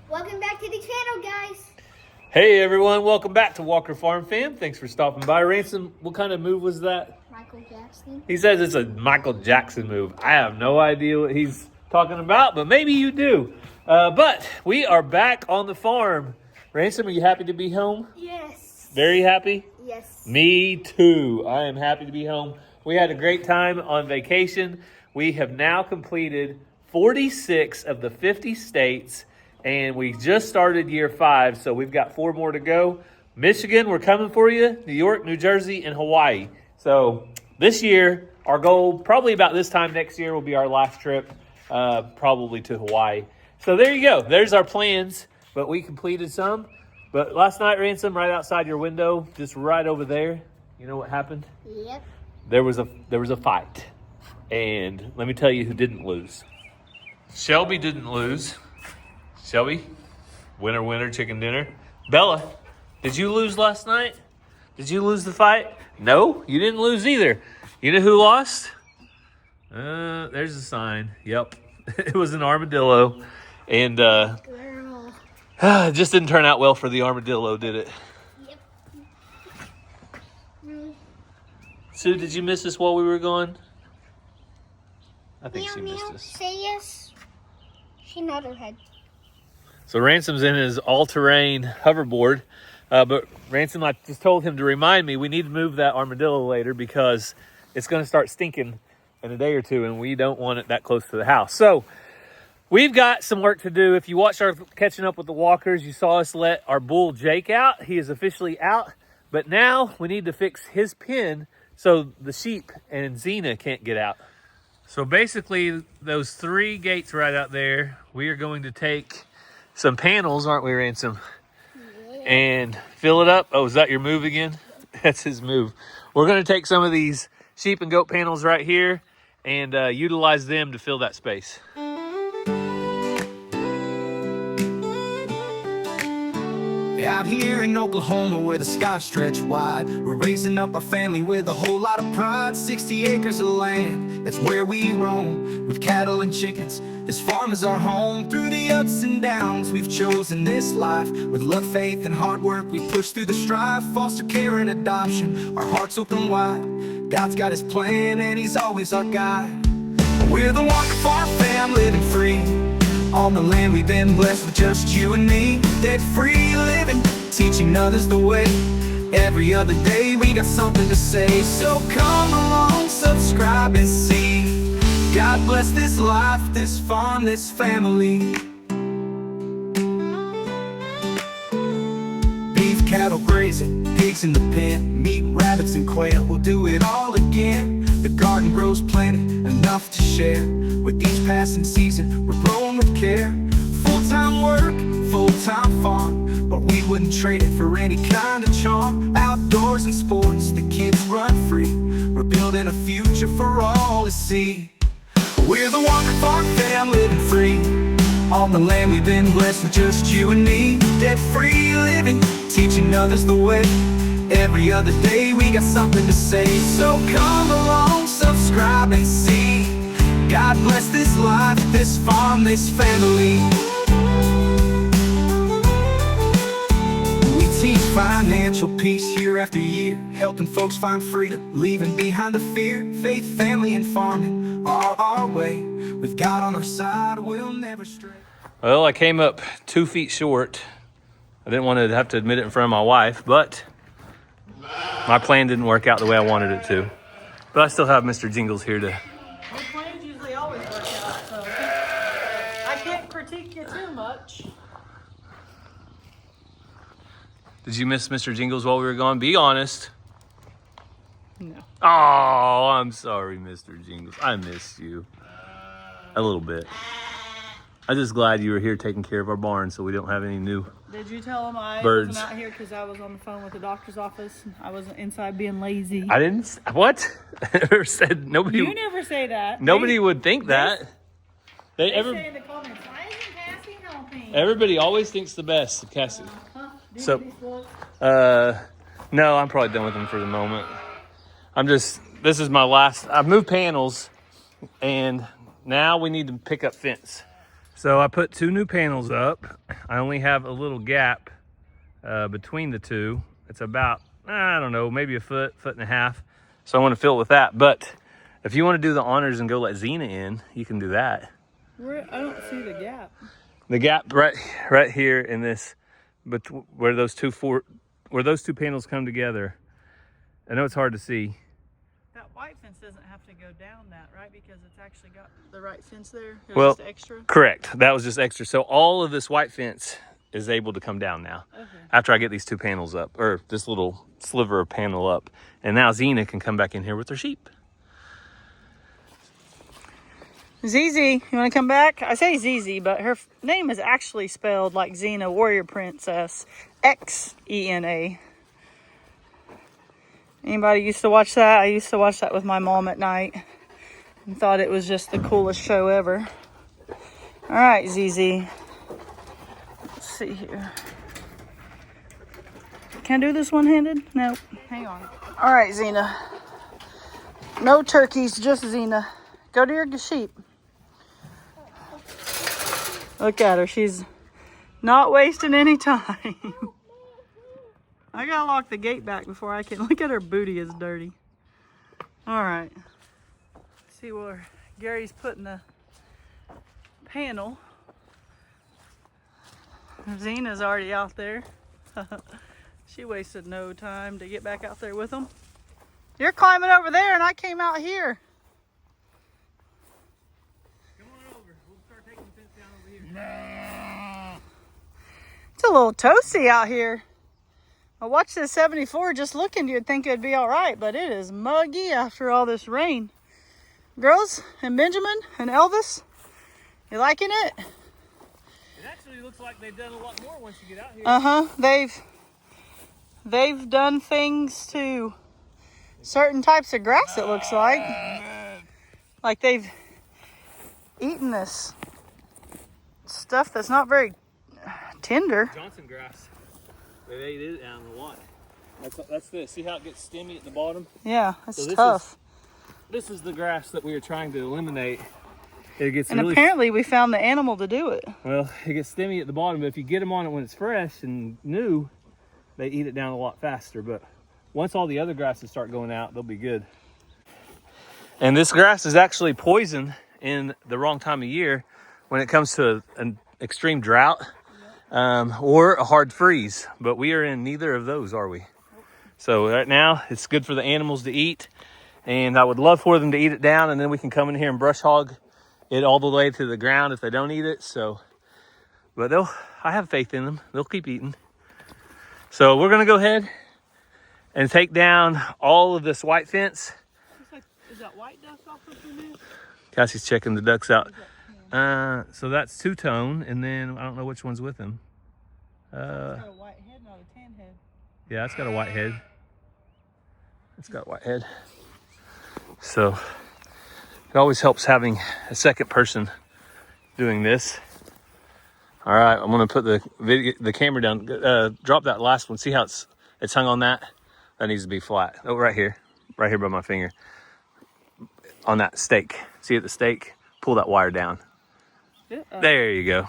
Welcome back to the channel, guys. Hey everyone, welcome back to Walker Farm Fam. Thanks for stopping by. Ransom, what kind of move was that? Michael Jackson. He says it's a Michael Jackson move. I have no idea what he's talking about, but maybe you do. But we are back on the farm. Ransom, are you happy to be home? Yes. Very happy? Yes. Me too. I am happy to be home. We had a great time on vacation. We have now completed 46 of the 50 states, and we just started year 5, so we've got 4 more to go. Michigan, we're coming for you. New York, New Jersey, and Hawaii. So this year, our goal, probably about this time next year, will be our last trip, probably to Hawaii. So there you go. There's our plans, but we completed some. But last night, Ransom, right outside your window, just right over there, you know what happened? Yep. There was a fight. And let me tell you who didn't lose. Shelby didn't lose. Shelby, winner, chicken dinner. Bella, did you lose last night? Did you lose the fight? No, you didn't lose either. You know who lost? There's a sign. Yep, it was an armadillo. And Girl. it just didn't turn out well for the armadillo, did it? Yep. Sue, did you miss us while we were gone? I think Meow, she missed meow. us. Say yes. She nodded her head. So Ransom's in his all-terrain hoverboard, but Ransom, I just told him to remind me we need to move that armadillo later because it's going to start stinking in a day or two, and we don't want it that close to the house. So we've got some work to do. If you watched our Catching Up with the Walkers, you saw us let our bull Jake out. He is officially out, but now we need to fix his pen so the sheep and Zena can't get out. So basically, those 3 gates right out there, we are going to take some panels, aren't we, Ransom? Yeah. And fill it up. Oh, is that your move again? That's his move. We're going to take some of these sheep and goat panels right here and utilize them to fill that space. Out here in Oklahoma where the skies stretch wide, we're raising up our family with a whole lot of pride. 60 acres of land, that's where we roam, with cattle and chickens. This farm is our home. Through the ups and downs, we've chosen this life. With love, faith, and hard work, we push through the strife. Foster care and adoption, our hearts open wide. God's got his plan and he's always our guide. We're the Walker Farm Fam, living free on the land we've been blessed with, just you and me. Debt-free living, teaching others the way. Every other day we got something to say. So come along, subscribe and see. God bless this life, this farm, this family. Beef, cattle grazing, pigs in the pen, meat, rabbits and quail, we'll do it all again. The garden grows plenty, enough to share. With each passing season, we're growing with care. Full-time work, full-time farm, but we wouldn't trade it for any kind of charm. Outdoors and sports, the kids run free. We're building a future for all to see. We're the Walker Farm Fam, living free on the land we've been blessed with, just you and me. Debt-free living, teaching others the way. Every other day we got something to say. So come along, subscribe and see. God bless this life, this farm, this family. We teach financial peace year after year, helping folks find freedom, leaving behind the fear. Faith, family, and farming are our way. With God on our side, we'll never stray. Well, I came up 2 feet short. I didn't want to have to admit it in front of my wife, but my plan didn't work out the way I wanted it to. But I still have Mr. Jingles here to... Your plans usually always work out, so I can't critique you too much. Did you miss Mr. Jingles while we were gone? Be honest. No. Oh, I'm sorry, Mr. Jingles. I missed you. A little bit. I'm just glad you were here taking care of our barn so we don't have any new... Did you tell him I Birds. wasn't out here because I was on the phone with the doctor's office? I wasn't inside being lazy. I didn't... What? I never said... Nobody... You never say that. Nobody would think that. They say in the comments, why isn't Cassie helping? Everybody always thinks the best of Cassie. Do So- this book. No, I'm probably done with them for the moment. This is my last... I've moved panels, and now we need to pick up fence. So I put 2 new panels up. I only have a little gap between the two. It's about, I don't know, maybe a foot and a half. So I want to fill it with that. But if you want to do the honors and go let Zena in, you can do that. I don't see the gap. The gap right here in this, but where those two panels come together. I know it's hard to see. That white fence doesn't have to go down that, right? Because it's actually got the right fence there. It was Well, just extra. correct. That was just extra. So all of this white fence is able to come down now. Okay. After I get these 2 panels up, or this little sliver of panel up. And now Zena can come back in here with her sheep. Zizi, you want to come back? I say Zizi, but her name is actually spelled like Zena, warrior princess, Xena. Anybody used to watch that? I used to watch that with my mom at night and thought it was just the coolest show ever. All right, Zizi. Let's see here. Can I do this one-handed? Nope. Hang on. All right, Zena. No turkeys, just Zena. Go to your sheep. Look at her. She's not wasting any time. I gotta lock the gate back before I can. Look at her booty is dirty. All right. Let's see where Gary's putting the panel. Zena's already out there. She wasted no time to get back out there with them. You're climbing over there and I came out here. Come on over. We'll start taking the fence down over here. It's a little toasty out here. I watched this 74 just looking, you'd think it'd be all right, but it is muggy after all this rain. Girls and Benjamin and Elvis, you liking it? It actually looks like they've done a lot more once you get out here. Uh-huh. They've done things to certain types of grass, it looks like. Like they've eaten this stuff that's not very tender. Johnson grass. They ate it down a lot. That's this. See how it gets stemmy at the bottom? Yeah, it's So tough. This is the grass that we are trying to eliminate. It gets And really, apparently we found the animal to do it. well, it gets stemmy at the bottom, but if you get them on it when it's fresh and new, they eat it down a lot faster. But once all the other grasses start going out, they'll be good. And this grass is actually poison in the wrong time of year when it comes to an extreme drought or a hard freeze. But we are in neither of those, are we? So right now, it's good for the animals to eat. And I would love for them to eat it down, and then we can come in here and brush hog it all the way to the ground if they don't eat it. So, but I have faith in them. They'll keep eating. So we're gonna go ahead and take down all of this white fence. Is that white duck off of there? Cassie's checking the ducks out. So that's two-tone, and then I don't know which one's with him. It's got a white head, not a tan head. Yeah, it's got a white head. It's got a white head. So it always helps having a second person doing this. All right, I'm gonna put the camera down. Drop that last one. See how it's hung on that? That needs to be flat. Oh, right here by my finger. On that stake. See at the stake? Pull that wire down. There you go.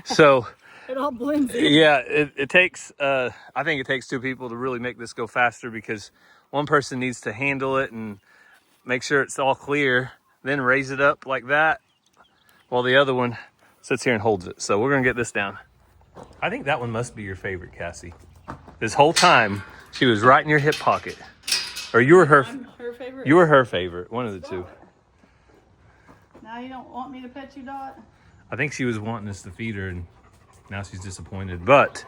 So it all blends in. yeah, it takes, I think it takes 2 people to really make this go faster, because one person needs to handle it and make sure it's all clear, then raise it up like that, while the other one sits here and holds it. So we're gonna get this down. I think that one must be your favorite, Cassie. This whole time, she was right in your hip pocket. Or you were her favorite? You were her favorite, one of the two. Now you don't want me to pet you, Dot? I think she was wanting us to feed her, and now she's disappointed. But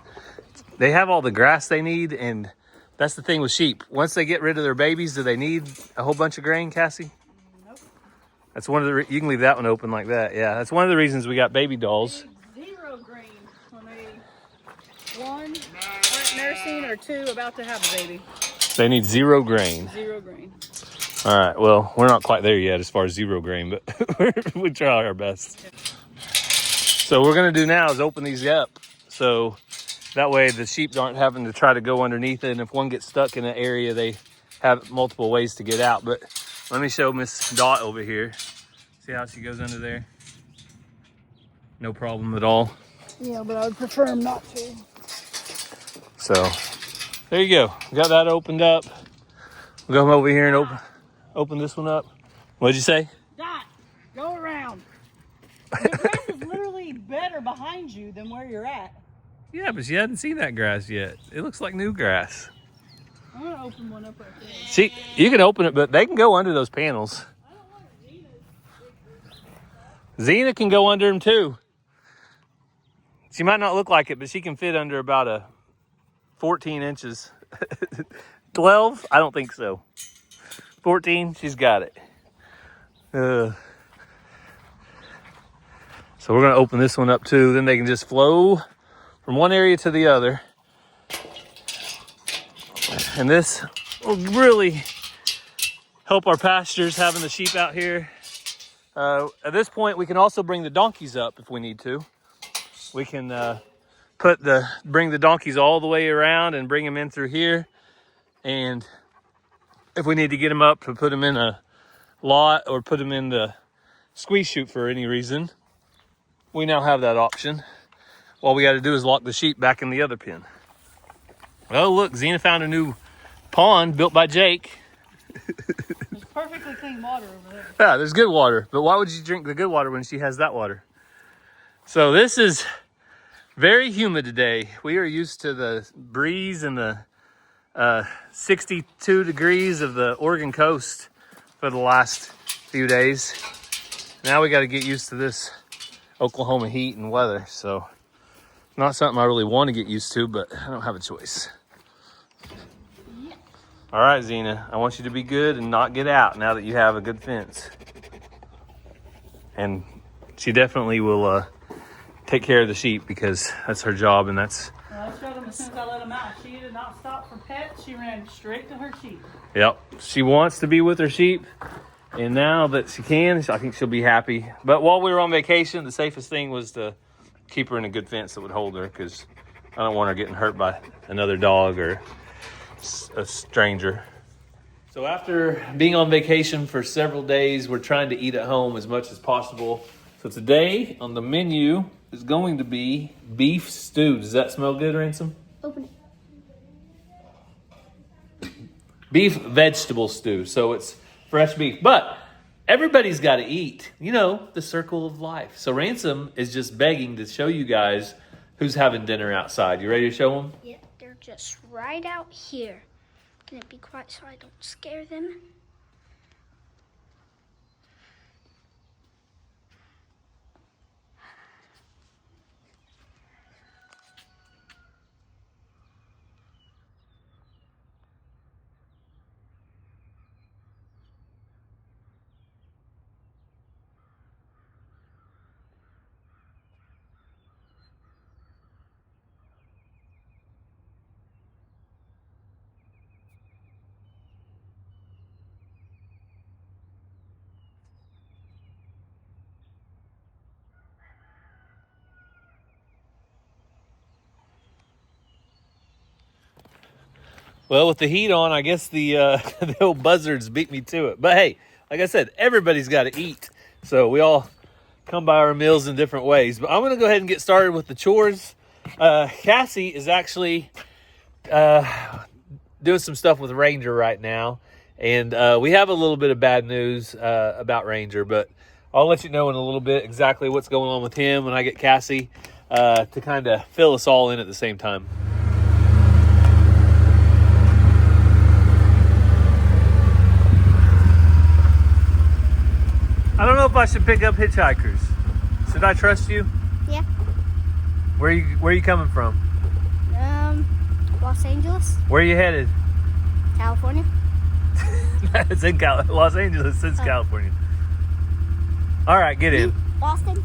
they have all the grass they need, and that's the thing with sheep. Once they get rid of their babies, do they need a whole bunch of grain, Cassie? Nope. That's one of the, you can leave that one open like that. Yeah, that's one of the reasons we got baby dolls. Zero grain when they, 1, aren't nursing, or 2, about to have a baby. They need 0 grain. 0 grain. All right, well, we're not quite there yet as far as 0 grain, but we try our best. So what we're gonna do now is open these up, so that way the sheep aren't having to try to go underneath it, and if one gets stuck in an area, they have multiple ways to get out. But let me show Miss Dot over here. See how she goes under there? No problem at all. Yeah, but I would prefer him not to. So there you go. Got that opened up. We'll go over here and open this one up. What'd you say? Dot, go around. The grass is literally better behind you than where you're at. Yeah, but she hadn't seen that grass yet. It looks like new grass. I'm gonna open one up right there. See, you can open it, but they can go under those panels. I don't want Zena's. Zena can go under them too. She might not look like it, but she can fit under about a 14 inches. 12? I don't think so. 14, she's got it. So we're gonna open this one up too. Then they can just flow from one area to the other. And this will really help our pastures, having the sheep out here. At this point, we can also bring the donkeys up if we need to. We can bring the donkeys all the way around and bring them in through here. And if we need to get them up to put them in a lot or put them in the squeeze chute for any reason, we now have that option. All we got to do is lock the sheep back in the other pen. Oh, look, Zena found a new pond built by Jake. There's perfectly clean water over there. Yeah, there's good water. But why would you drink the good water when she has that water? So this is very humid today. We are used to the breeze and the 62 degrees of the Oregon coast for the last few days. Now we got to get used to this Oklahoma heat and weather. So not something I really want to get used to, but I don't have a choice. All right, Zena, I want you to be good and not get out now that you have a good fence. And she definitely will take care of the sheep because that's her job, and that's... Well, I showed them as soon as I let them out. She did not stop for pets. She ran straight to her sheep. Yep, she wants to be with her sheep, and now that she can, I think she'll be happy. But while we were on vacation, the safest thing was to keep her in a good fence that would hold her, because I don't want her getting hurt by another dog or a stranger. So after being on vacation for several days, we're trying to eat at home as much as possible. So today on the menu is going to be beef stew. Does that smell good, Ransom? Open it. Beef vegetable stew. So it's fresh beef. But everybody's got to eat. You know, the circle of life. So Ransom is just begging to show you guys who's having dinner outside. You ready to show them? Yeah, they're just right out here. Can it be quiet so I don't scare them? Well, with the heat on, I guess the the old buzzards beat me to it. But hey, like I said, everybody's got to eat. So we all come by our meals in different ways. But I'm going to go ahead and get started with the chores. Cassie is actually doing some stuff with Ranger right now. And we have a little bit of bad news about Ranger. But I'll let you know in a little bit exactly what's going on with him when I get Cassie to kind of fill us all in at the same time. I don't know if I should pick up hitchhikers. Should I trust you? Yeah. Where are you coming from? Los Angeles. Where are you headed? California. It's in Los Angeles. It's California. All right, get in. Boston.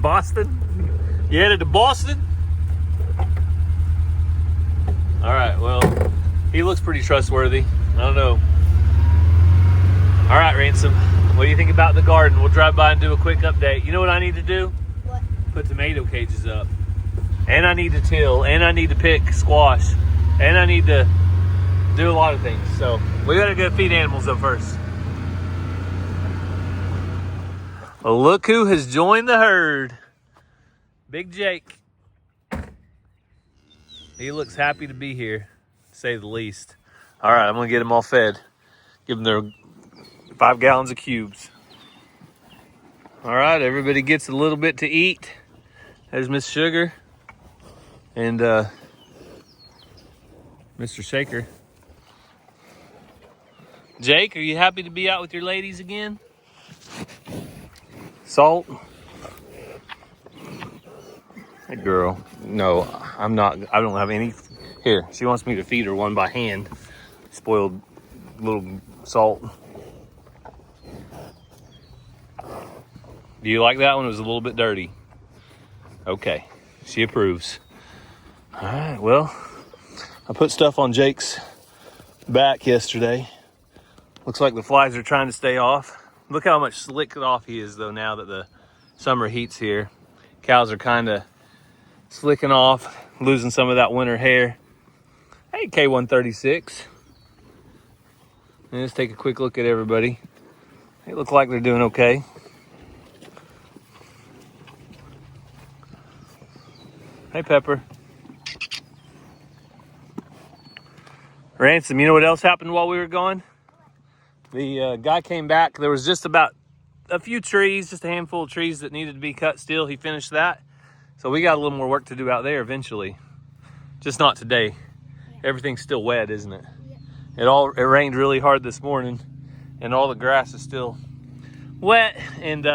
Boston? You headed to Boston? All right, well, he looks pretty trustworthy. I don't know. All right, Ransom. What do you think about the garden? We'll drive by and do a quick update. You know what I need to do? What? Put tomato cages up. And I need to till. And I need to pick squash. And I need to do a lot of things. So we gotta go feed animals up first. Well, look who has joined the herd. Big Jake. He looks happy to be here, to say the least. All right, I'm gonna get them all fed. Give them their 5 gallons of cubes. All right, everybody gets a little bit to eat. There's Miss Sugar and Mr. Shaker. Jake, are you happy to be out with your ladies again? Salt? Hey girl, no, I'm not, I don't have any. Here, she wants me to feed her one by hand. Spoiled little Salt. Do you like that one? It was a little bit dirty. Okay, she approves. All right, well, I put stuff on Jake's back yesterday. Looks like the flies are trying to stay off. Look how much slicked off he is though now that the summer heat's here. Cows are kind of slicking off, losing some of that winter hair. Hey, K136. And let's take a quick look at everybody. They look like they're doing okay. Hey, Pepper. Ransom, you know what else happened while we were gone? The guy came back. There was just about a few trees, just a handful of trees that needed to be cut still. He finished that. So we got a little more work to do out there eventually. Just not today. Everything's still wet, isn't it? Yeah. It rained really hard this morning and all the grass is still wet, and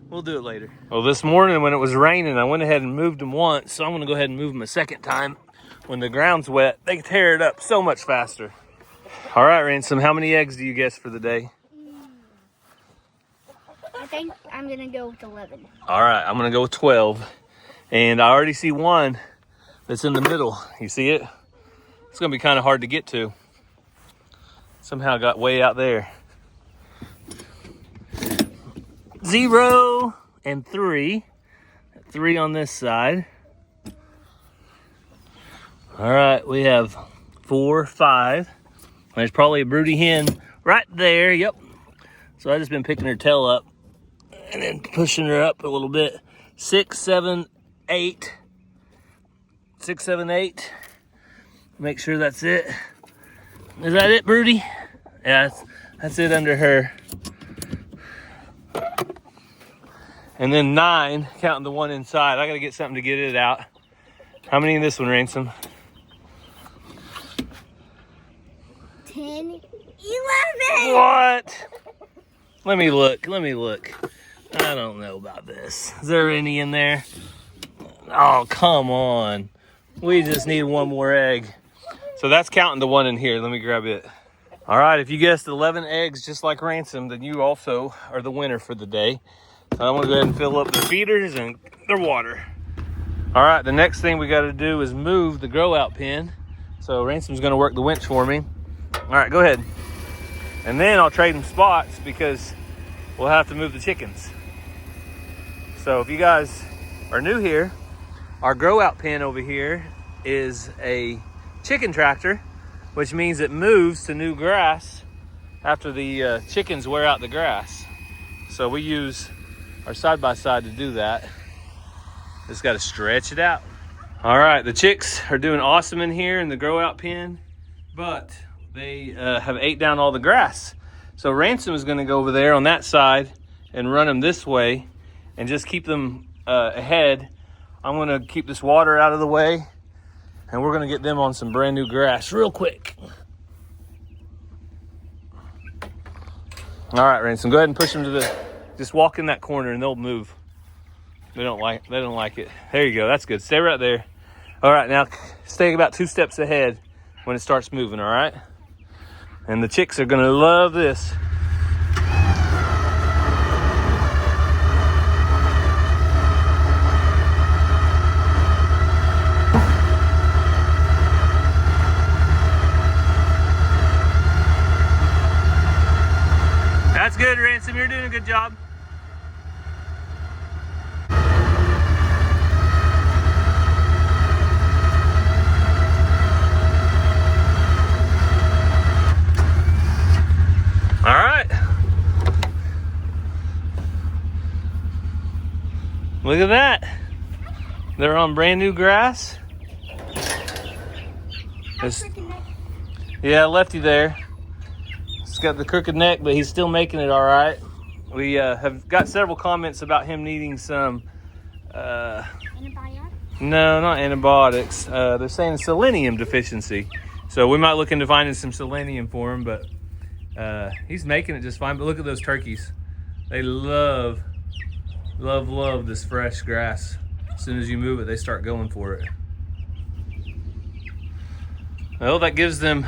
we'll do it later. Well, this morning when it was raining, I went ahead and moved them once, so I'm gonna go ahead and move them a second time. When the ground's wet, they tear it up so much faster. All right, Ransom, how many eggs do you guess for the day? I think I'm gonna go with 11. All right, I'm gonna go with 12. And I already see one that's in the middle. You see it? It's gonna be kind of hard to get to. Somehow got way out there. 0 and 3. 3 on this side. All right, we have 4, 5. There's probably a broody hen right there. Yep. So I've just been picking her tail up and then pushing her up a little bit. 6, 7, 8. 6, 7, 8. Make sure that's it. Is that it, broody? Yeah, that's it under her. And then 9, counting the one inside. I gotta get something to get it out. How many in this one, Ransom? 10, 11. What? Let me look. I don't know about this. Is there any in there? Oh, come on. We just need one more egg. So that's counting the one in here. Let me grab it. All right, if you guessed 11 eggs just like Ransom, then you also are the winner for the day. So I'm gonna go ahead and fill up the feeders and their water. All right, the next thing we gotta do is move the grow out pen. So Ransom's gonna work the winch for me. All right, go ahead. And then I'll trade them spots because we'll have to move the chickens. So if you guys are new here, our grow out pen over here is a chicken tractor, which means it moves to new grass after the chickens wear out the grass. So we use our side-by-side to do that. Just got to stretch it out. All right, the chicks are doing awesome in here in the grow out pen, but they have ate down all the grass. So Ransom is going to go over there on that side and run them this way and just keep them ahead. I'm going to keep this water out of the way, and we're going to get them on some brand new grass real quick. All right, Ransom, go ahead and push them to the, just walk in that corner and they'll move. They don't like it. There you go, that's good. Stay right there. All right, now stay about 2 steps ahead when it starts moving, all right? And the chicks are gonna love this. That's good, Ransom, you're doing a good job. All right. Look at that. They're on brand new grass. Yeah, Lefty there. He's got the crooked neck, but he's still making it all right. We have got several comments about him needing some... Antibiotics? No, not antibiotics. They're saying selenium deficiency. So we might look into finding some selenium for him, but he's making it just fine. But look at those turkeys. They love this fresh grass. As soon as you move it, they start going for it. Well, that gives them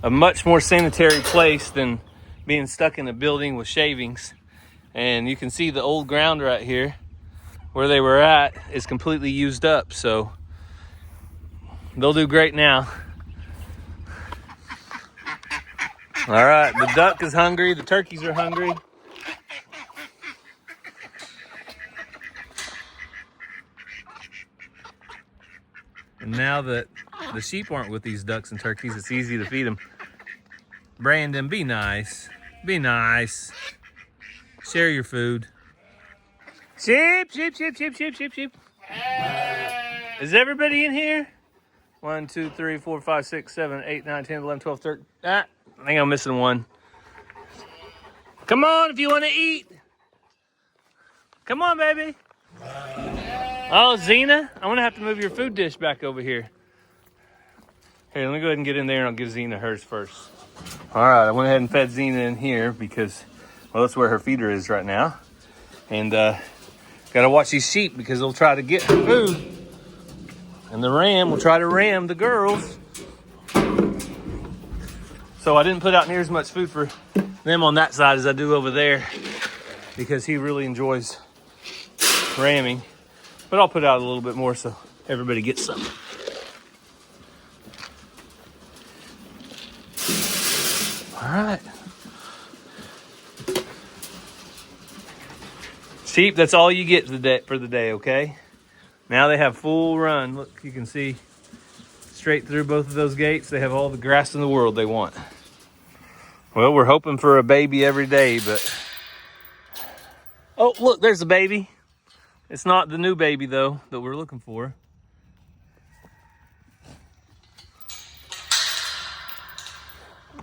a much more sanitary place than being stuck in a building with shavings. And you can see the old ground right here where they were at is completely used up. So they'll do great now. All right, the duck is hungry. The turkeys are hungry. And now that the sheep aren't with these ducks and turkeys, it's easy to feed them. Brandon, be nice. Be nice. Share your food. Sheep, sheep, sheep, sheep, sheep, sheep, sheep. Is everybody in here? 1, 2, 3, 4, 5, 6, 7, 8, 9, 10, 11, 12, 13. I think I'm missing one. Come on if you want to eat. Come on, baby. Oh, Zena, I'm going to have to move your food dish back over here. Here, let me go ahead and get in there and I'll give Zena hers first. All right, I went ahead and fed Zena in here because, well, that's where her feeder is right now. And got to watch these sheep because they'll try to get her food. And the ram will try to ram the girls. So I didn't put out near as much food for them on that side as I do over there because he really enjoys ramming. But I'll put out a little bit more so everybody gets some. All right. Sheep, that's all you get for the day, okay? Now they have full run. Look, you can see straight through both of those gates. They have all the grass in the world they want. Well, we're hoping for a baby every day, but... Oh, look, there's a baby. It's not the new baby, though, that we're looking for.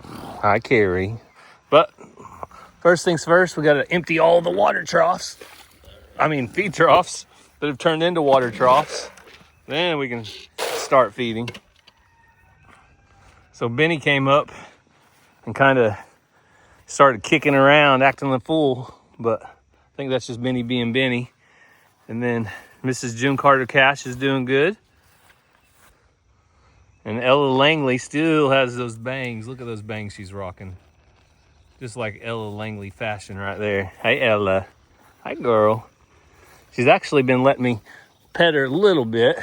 Hi, Carrie. But first things first, we got to empty all the water troughs. I mean, feed troughs that have turned into water troughs. Then we can start feeding. So Benny came up and kind of started kicking around, acting a fool. But I think that's just Benny being Benny. And then Mrs. June Carter Cash is doing good. And Ella Langley still has those bangs. Look at those bangs she's rocking. Just like Ella Langley fashion right there. Hey, Ella. Hi, girl. She's actually been letting me pet her a little bit.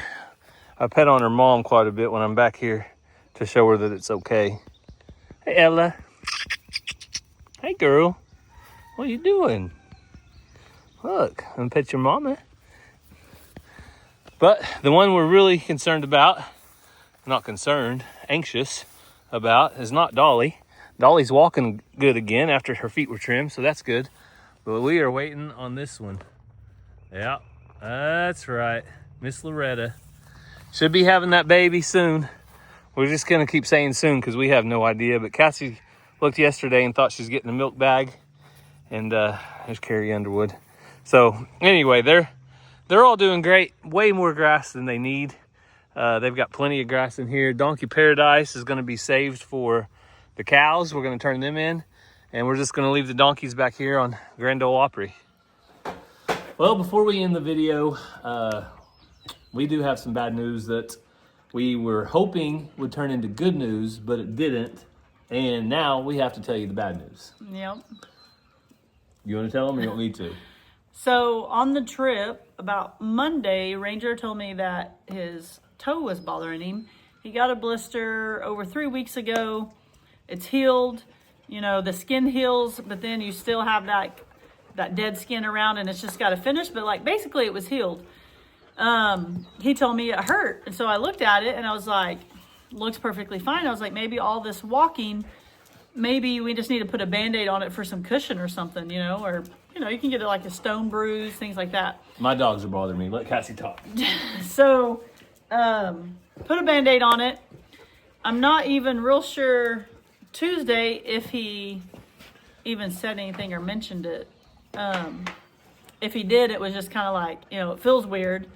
I pet on her mom quite a bit when I'm back here to show her that it's okay. Hey, Ella. Hey, girl. What are you doing? Look, I'm gonna pet your mama. But the one we're really concerned about, not concerned, anxious about, is not Dolly. Dolly's walking good again after her feet were trimmed, so that's good. But we are waiting on this one. Yeah, that's right. Miss Loretta. Should be having that baby soon. We're just going to keep saying soon because we have no idea. But Cassie looked yesterday and thought she was getting a milk bag. And there's Carrie Underwood. So anyway, they're all doing great. Way more grass than they need. They've got plenty of grass in here. Donkey Paradise is going to be saved for the cows. We're going to turn them in. And we're just going to leave the donkeys back here on Grand Ole Opry. Well, before we end the video, we do have some bad news that we were hoping would turn into good news, but it didn't. And now we have to tell you the bad news. Yep. You want to tell them or you want me to? So on the trip, about Monday, Ranger told me that his toe was bothering him. He got a blister over 3 weeks ago. It's healed. You know, the skin heals, but then you still have that dead skin around and it's just got to finish. But like basically it was healed. He told me it hurt. And so I looked at it and I was like, looks perfectly fine. I was like, maybe all this walking, maybe we just need to put a Band-Aid on it for some cushion or something, you know, or you can get like a stone bruise, things like that. My dogs are bothering me. Let Cassie talk. So, put a Band-Aid on it. I'm not even real sure Tuesday if he even said anything or mentioned it. If he did, it was just kind of like, it feels weird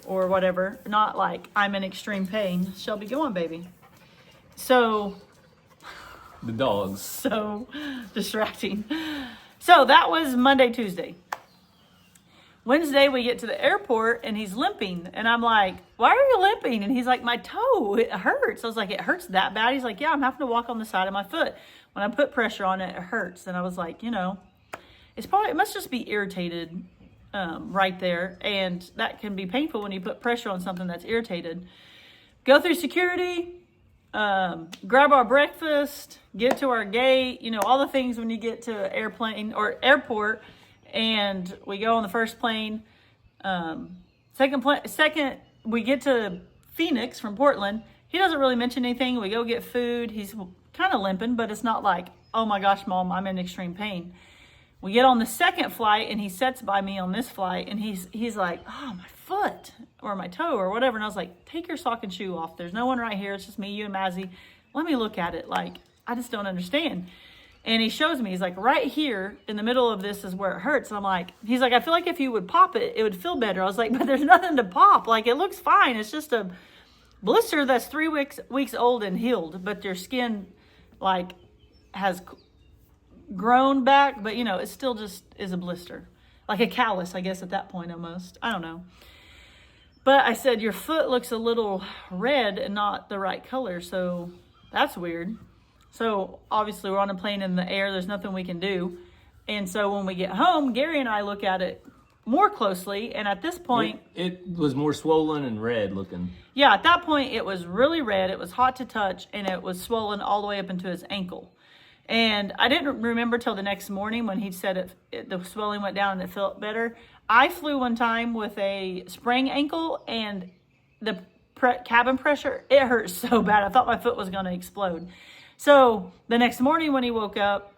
or whatever. Not like I'm in extreme pain. Shelby, go on, baby. So, The dogs. so distracting. So that was Monday, Tuesday. Wednesday, we get to the airport and he's limping. And I'm like, why are you limping? And he's like, my toe, it hurts. I was like, it hurts that bad? He's like, yeah, I'm having to walk on the side of my foot. When I put pressure on it, it hurts. And I was like, it must just be irritated right there. And that can be painful when you put pressure on something that's irritated. Go through security, grab our breakfast, get to our gate, all the things when you get to airplane or airport. And we go on the first plane. Second, we get to Phoenix from Portland. He doesn't really mention anything. We go get food. He's kind of limping, but it's not like, oh my gosh, Mom, I'm in extreme pain. We get on the second flight and he sits by me on this flight and he's like, oh, my foot or my toe or whatever. And I was like, take your sock and shoe off. There's no one right here. It's just me, you, and Mazzy. Let me look at it. Like, I just don't understand. And he shows me, he's like, right here in the middle of this is where it hurts. And I'm like, he's like, I feel like if you would pop it, it would feel better. I was like, but there's nothing to pop. Like, it looks fine. It's just a blister that's 3 weeks old and healed. But your skin, like, has grown back. But, it still just is a blister. Like a callus, I guess, at that point almost. I don't know. But I said, your foot looks a little red and not the right color. So that's weird. So obviously we're on a plane in the air. There's nothing we can do. And so when we get home, Gary and I look at it more closely. And at this point, it was more swollen and red looking. Yeah, at that point it was really red. It was hot to touch and it was swollen all the way up into his ankle. And I didn't remember till the next morning when he said the swelling went down and it felt better. I flew one time with a sprained ankle and the cabin pressure, it hurt so bad. I thought my foot was going to explode. So the next morning when he woke up,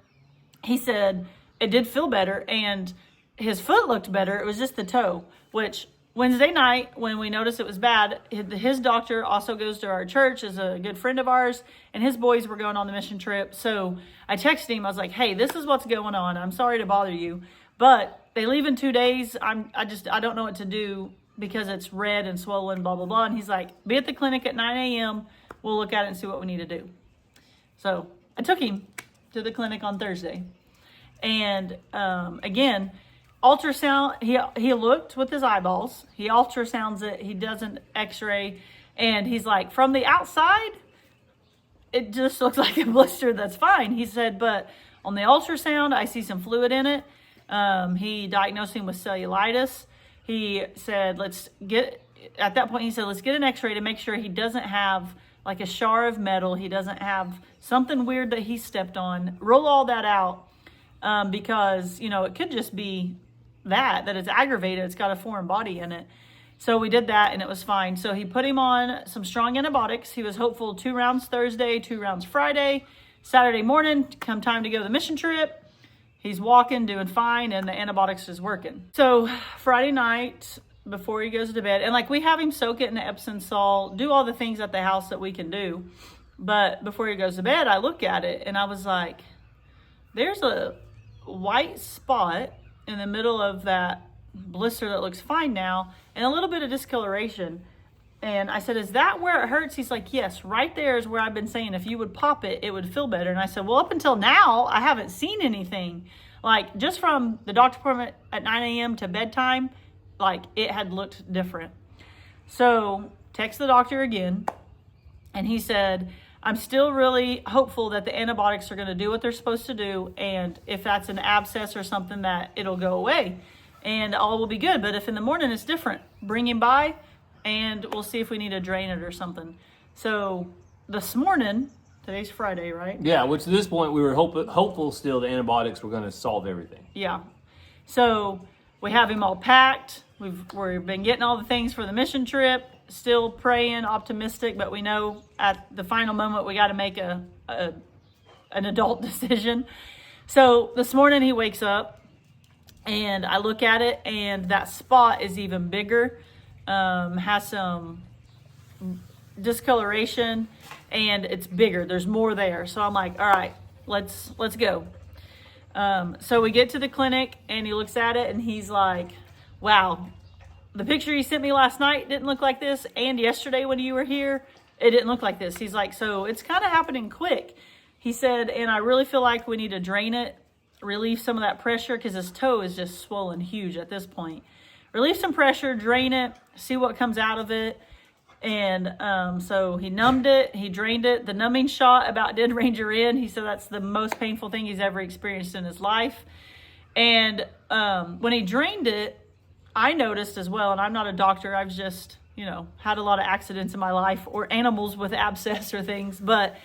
he said it did feel better and his foot looked better. It was just the toe, which Wednesday night when we noticed it was bad, his doctor also goes to our church, is a good friend of ours, and his boys were going on the mission trip. So I texted him. I was like, hey, this is what's going on. I'm sorry to bother you, but they leave in 2 days. I don't know what to do because it's red and swollen, blah, blah, blah. And he's like, be at the clinic at 9 a.m. We'll look at it and see what we need to do. So I took him to the clinic on Thursday. And again, ultrasound, he looked with his eyeballs. He ultrasounds it. He does an x-ray. And he's like, from the outside, it just looks like a blister. That's fine. He said, but on the ultrasound, I see some fluid in it. He diagnosed him with cellulitis. He said, at that point, he said, let's get an x-ray to make sure he doesn't have like a shard of metal. He doesn't have something weird that he stepped on. Roll all that out because, it could just be that it's aggravated. It's got a foreign body in it. So we did that and it was fine. So he put him on some strong antibiotics. He was hopeful 2 rounds Thursday, 2 rounds Friday. Saturday morning, come time to go to the mission trip, he's walking, doing fine, and the antibiotics is working. So Friday night, before he goes to bed, and like we have him soak it in the Epsom salt, do all the things at the house that we can do. But before he goes to bed, I look at it and I was like, there's a white spot in the middle of that blister that looks fine now and a little bit of discoloration. And I said, is that where it hurts? He's like, yes, right there is where I've been saying if you would pop it, it would feel better. And I said, well, up until now, I haven't seen anything. Like just from the doctor appointment at 9 a.m. to bedtime, like it had looked different. So text the doctor again. And he said, I'm still really hopeful that the antibiotics are going to do what they're supposed to do. And if that's an abscess or something, that it'll go away and all will be good. But if in the morning it's different, bring him by and we'll see if we need to drain it or something. So this morning, today's Friday, right? Yeah, which at this point we were hopeful still the antibiotics were going to solve everything. Yeah. So we have him all packed. We've been getting all the things for the mission trip. Still praying, optimistic, but we know at the final moment we got to make an adult decision. So this morning he wakes up And I look at it, and that spot is even bigger, has some discoloration, and it's bigger. There's more there. So I'm like, all right, let's go. So we get to the clinic, and he looks at it, and he's like, wow, the picture you sent me last night didn't look like this, and yesterday when you were here, it didn't look like this. He's like, so it's kind of happening quick. He said, and I really feel like we need to drain it, relieve some of that pressure, because his toe is just swollen huge at this point. Relieve some pressure, drain it, see what comes out of it. And so he numbed it, he drained it. The numbing shot about did Ranger in. He said that's the most painful thing he's ever experienced in his life. And when he drained it, I noticed as well, and I'm not a doctor, I've just, had a lot of accidents in my life, or animals with abscess or things, but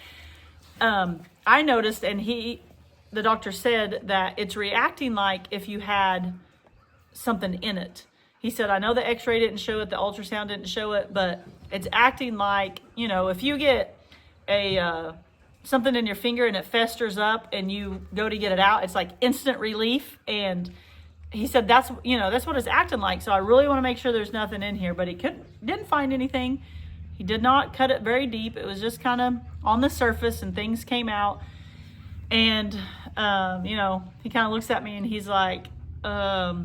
I noticed, and the doctor said that it's reacting like if you had something in it. He said, I know the x-ray didn't show it, the ultrasound didn't show it, but it's acting like, if you get something in your finger and it festers up and you go to get it out, it's like instant relief. And he said, that's what it's acting like. So I really want to make sure there's nothing in here, but he didn't find anything. He did not cut it very deep. It was just kind of on the surface, and things came out. And, he kind of looks at me and he's like, I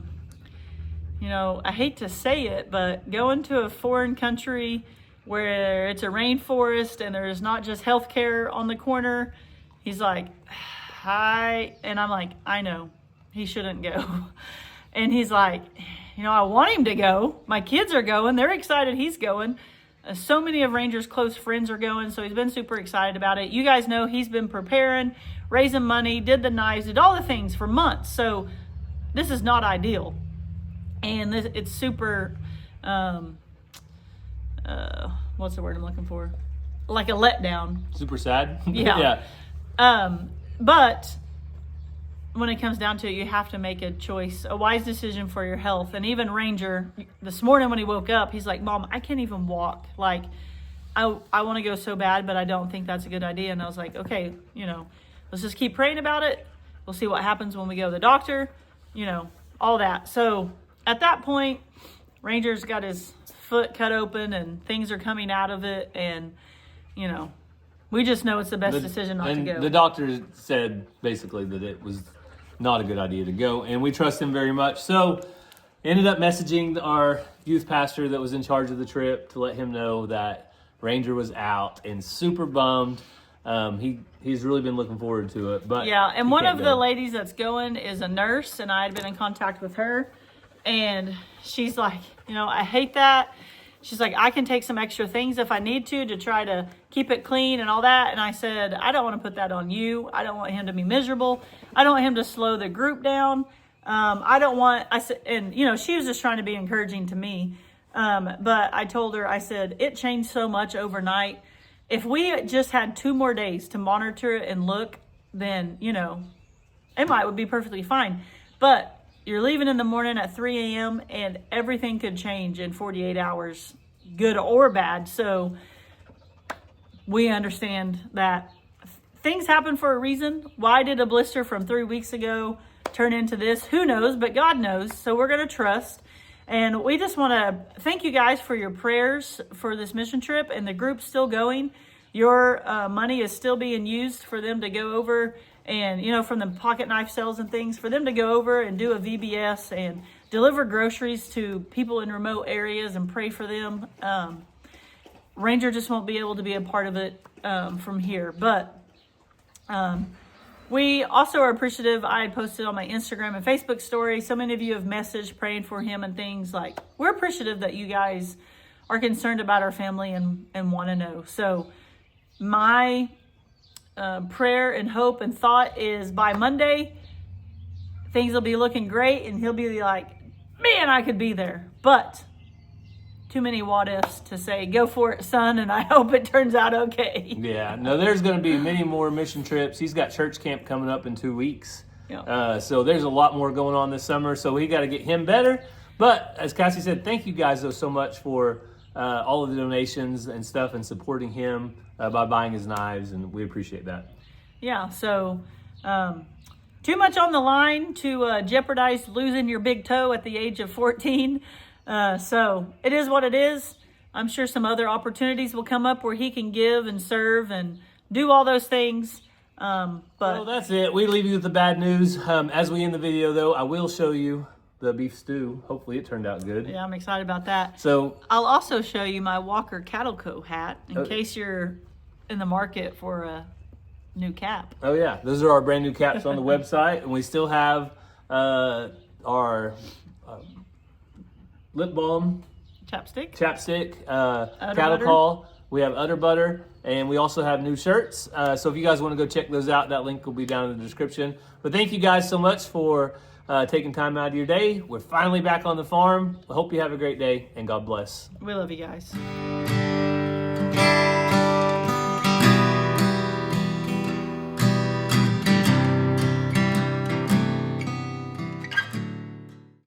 hate to say it, but going to a foreign country where it's a rainforest and there's not just healthcare on the corner, he's like, hi. And I'm like, I know, he shouldn't go. And he's like, I want him to go. My kids are going. They're excited he's going. So many of Ranger's close friends are going, so he's been super excited about it. You guys know he's been preparing, raising money, did the knives, did all the things for months. So this is not ideal. And it's super, what's the word I'm looking for? Like a letdown. Super sad. Yeah. But when it comes down to it, you have to make a choice, a wise decision for your health. And even Ranger, this morning when he woke up, he's like, Mom, I can't even walk. Like, I want to go so bad, but I don't think that's a good idea. And I was like, okay, let's just keep praying about it. We'll see what happens when we go to the doctor, all that. So at that point, Ranger's got his foot cut open and things are coming out of it. And, we just know it's the best decision not to go. The doctor said basically that it was not a good idea to go, and we trust him very much. So ended up messaging our youth pastor that was in charge of the trip to let him know that Ranger was out, and super bummed. He's really been looking forward to it. But yeah, and one of the ladies that's going is a nurse, and I had been in contact with her, and she's like, I hate that. She's like, I can take some extra things if I need to try to keep it clean and all that. And I said, I don't want to put that on you. I don't want him to be miserable. I don't want him to slow the group down. I said, and she was just trying to be encouraging to me. But I told her, I said, it changed so much overnight. If we just had 2 more days to monitor it and look, then, it would be perfectly fine. But you're leaving in the morning at 3 a.m. and everything could change in 48 hours, good or bad. So we understand that things happen for a reason. Why did a blister from 3 weeks ago turn into this? Who knows, but God knows. So we're going to trust. And we just want to thank you guys for your prayers for this mission trip, and the group's still going. Your money is still being used for them to go over and, from the pocket knife sales and things, for them to go over and do a VBS and deliver groceries to people in remote areas and pray for them. Ranger just won't be able to be a part of it from here. But we also are appreciative. I had posted on my Instagram and Facebook story. So many of you have messaged praying for him and things. Like, we're appreciative that you guys are concerned about our family and want to know. So my prayer and hope and thought is by Monday, things will be looking great and he'll be like, man, I could be there. But too many what ifs to say, go for it, son, and I hope it turns out okay. Yeah, no, there's going to be many more mission trips. He's got church camp coming up in 2 weeks. Yeah. So there's a lot more going on this summer, so we got to get him better. But as Cassie said, thank you guys, though, so much for all of the donations and stuff and supporting him by buying his knives, and we appreciate that. Yeah, so too much on the line to jeopardize losing your big toe at the age of 14. So it is what it is. I'm sure some other opportunities will come up where he can give and serve and do all those things. But well, that's it. We leave you with the bad news. As we end the video, though, I will show you the beef stew. Hopefully it turned out good. yeah, I'm excited about that. So I'll also show you my Walker Cattle Co. hat in case you're in the market for a new cap. oh yeah, those are our brand new caps on the website, and we still have our lip balm, Chapstick. chapstick, cattle butter. call. We have udder butter, and we also have new shirts. So if you guys want to go check those out, that link will be down in the description. But thank you guys so much for taking time out of your day. We're finally back on the farm. I hope you have a great day, and God bless. We love you guys.